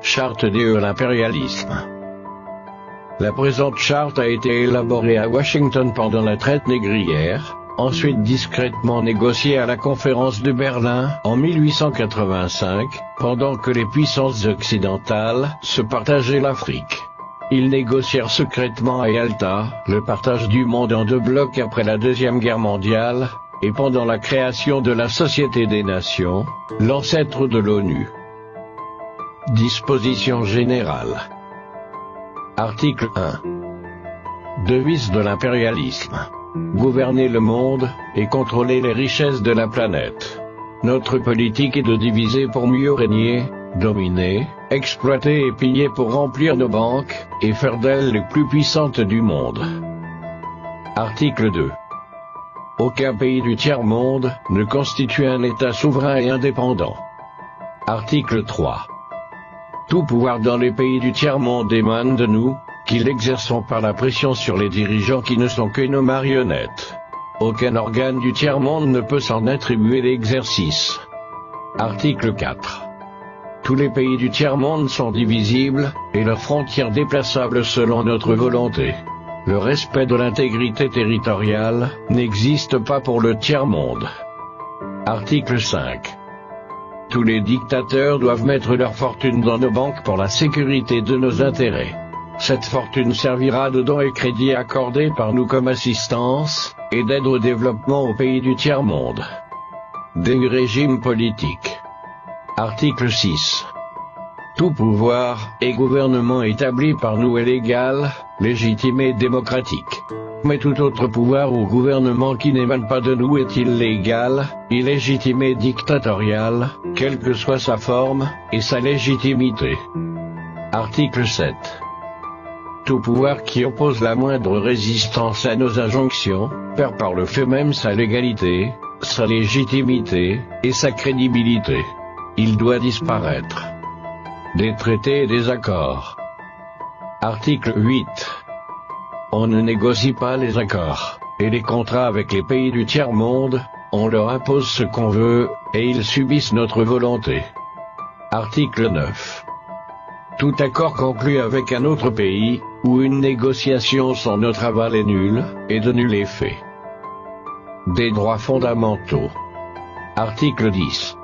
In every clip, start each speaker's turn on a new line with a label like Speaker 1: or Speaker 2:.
Speaker 1: Charte de l'impérialisme. La présente charte a été élaborée à Washington pendant la traite négrière, ensuite discrètement négociée à la conférence de Berlin en 1885, pendant que les puissances occidentales se partageaient l'Afrique. Ils négocièrent secrètement à Yalta le partage du monde en deux blocs après la Deuxième Guerre mondiale, et pendant la création de la Société des Nations, l'ancêtre de l'ONU. Disposition générale. Article 1. Devise de l'impérialisme. Gouverner le monde et contrôler les richesses de la planète. Notre politique est de diviser pour mieux régner, dominer, exploiter et piller pour remplir nos banques, et faire d'elles les plus puissantes du monde. Article 2. Aucun pays du tiers-monde ne constitue un État souverain et indépendant. Article 3. Tout pouvoir dans les pays du tiers-monde émane de nous, qui l'exerçons par la pression sur les dirigeants qui ne sont que nos marionnettes. Aucun organe du tiers-monde ne peut s'en attribuer l'exercice. Article 4. Tous les pays du tiers-monde sont divisibles, et leurs frontières déplaçables selon notre volonté. Le respect de l'intégrité territoriale n'existe pas pour le tiers-monde. Article 5. Tous les dictateurs doivent mettre leur fortune dans nos banques pour la sécurité de nos intérêts. Cette fortune servira de dons et crédits accordés par nous comme assistance, et d'aide au développement aux pays du tiers-monde. Des régimes politiques. Article 6. Tout pouvoir et gouvernement établi par nous est légal, légitime et démocratique. Mais tout autre pouvoir ou gouvernement qui n'émane pas de nous est illégal, illégitime et dictatorial, quelle que soit sa forme, et sa légitimité. Article 7. Tout pouvoir qui oppose la moindre résistance à nos injonctions, perd par le fait même sa légalité, sa légitimité, et sa crédibilité. Il doit disparaître. Des traités et des accords. Article 8. On ne négocie pas les accords, et les contrats avec les pays du tiers-monde, on leur impose ce qu'on veut, et ils subissent notre volonté. Article 9. Tout accord conclu avec un autre pays, ou une négociation sans notre aval est nul, et de nul effet. Des droits fondamentaux. Article 10.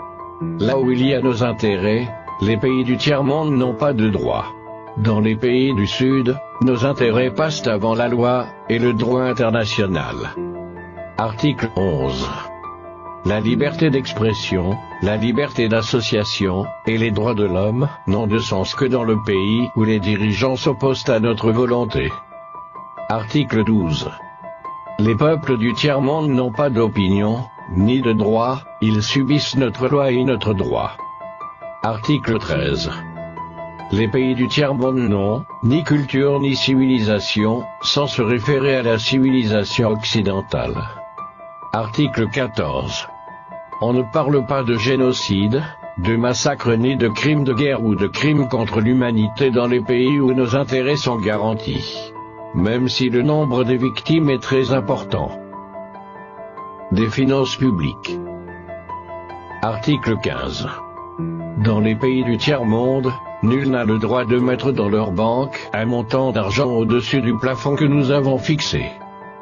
Speaker 1: Là où il y a nos intérêts, les pays du tiers-monde n'ont pas de droit. Dans les pays du Sud, nos intérêts passent avant la loi et le droit international. Article 11. La liberté d'expression, la liberté d'association, et les droits de l'homme, n'ont de sens que dans le pays où les dirigeants s'opposent à notre volonté. Article 12. Les peuples du tiers-monde n'ont pas d'opinion, ni de droit, ils subissent notre loi et notre droit. Article 13. Les pays du tiers-monde n'ont ni culture ni civilisation, sans se référer à la civilisation occidentale. Article 14. On ne parle pas de génocide, de massacre ni de crimes de guerre ou de crimes contre l'humanité dans les pays où nos intérêts sont garantis, même si le nombre des victimes est très important. Des finances publiques. Article 15. Dans les pays du tiers-monde, nul n'a le droit de mettre dans leur banque un montant d'argent au-dessus du plafond que nous avons fixé.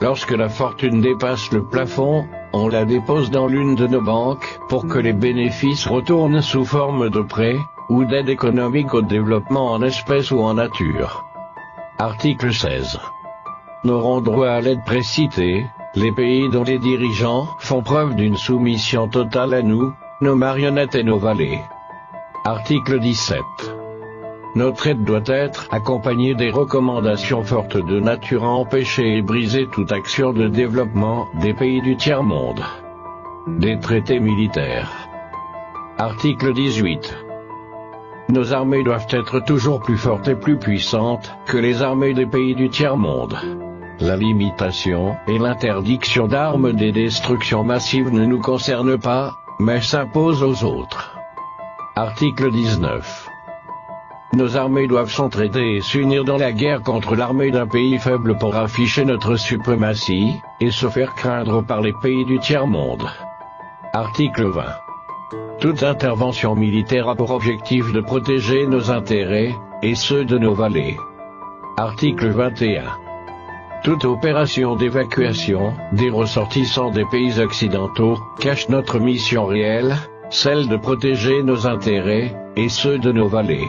Speaker 1: Lorsque la fortune dépasse le plafond, on la dépose dans l'une de nos banques pour que les bénéfices retournent sous forme de prêts ou d'aide économique au développement en espèces ou en nature. Article 16. N'auront droit à l'aide précitée les pays dont les dirigeants font preuve d'une soumission totale à nous, nos marionnettes et nos valets. Article 17. Notre aide doit être accompagnée des recommandations fortes de nature à empêcher et briser toute action de développement des pays du tiers-monde. Des traités militaires. Article 18. Nos armées doivent être toujours plus fortes et plus puissantes que les armées des pays du tiers-monde. La limitation et l'interdiction d'armes des destructions massives ne nous concernent pas, mais s'imposent aux autres. Article 19. Nos armées doivent s'entraider et s'unir dans la guerre contre l'armée d'un pays faible pour afficher notre suprématie, et se faire craindre par les pays du tiers-monde. Article 20. Toute intervention militaire a pour objectif de protéger nos intérêts, et ceux de nos valets. Article 21. Toute opération d'évacuation des ressortissants des pays occidentaux cache notre mission réelle, celle de protéger nos intérêts, et ceux de nos valets.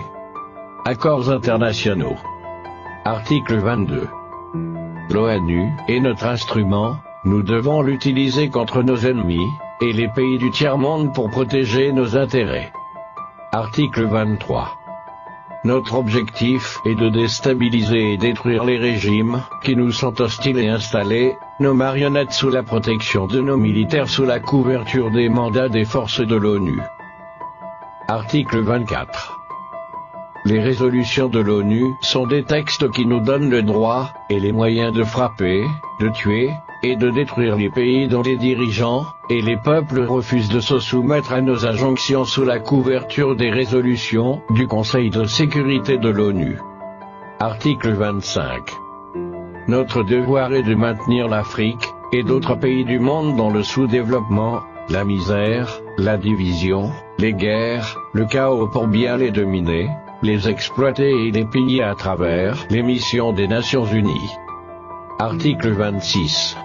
Speaker 1: Accords internationaux. Article 22. L'ONU est notre instrument, nous devons l'utiliser contre nos ennemis, et les pays du tiers-monde pour protéger nos intérêts. Article 23. Notre objectif est de déstabiliser et détruire les régimes qui nous sont hostiles et installer nos marionnettes sous la protection de nos militaires sous la couverture des mandats des forces de l'ONU. Article 24. Les résolutions de l'ONU sont des textes qui nous donnent le droit et les moyens de frapper, de tuer et de détruire les pays dont les dirigeants et les peuples refusent de se soumettre à nos injonctions sous la couverture des résolutions du Conseil de sécurité de l'ONU. Article 25. Notre devoir est de maintenir l'Afrique et d'autres pays du monde dans le sous-développement, la misère, la division, les guerres, le chaos pour bien les dominer, les exploiter et les piller à travers les missions des Nations Unies. Article 26.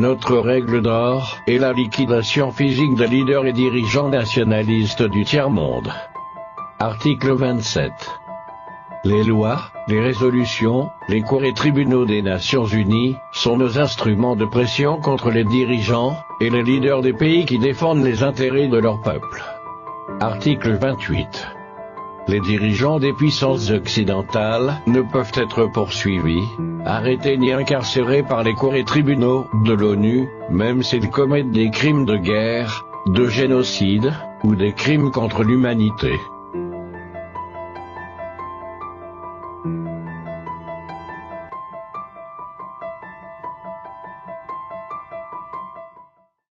Speaker 1: Notre règle d'or est la liquidation physique des leaders et dirigeants nationalistes du tiers-monde. Article 27. Les lois, les résolutions, les cours et tribunaux des Nations Unies sont nos instruments de pression contre les dirigeants et les leaders des pays qui défendent les intérêts de leur peuple. Article 28. Les dirigeants des puissances occidentales ne peuvent être poursuivis, arrêtés ni incarcérés par les cours et tribunaux de l'ONU, même s'ils commettent des crimes de guerre, de génocide, ou des crimes contre l'humanité.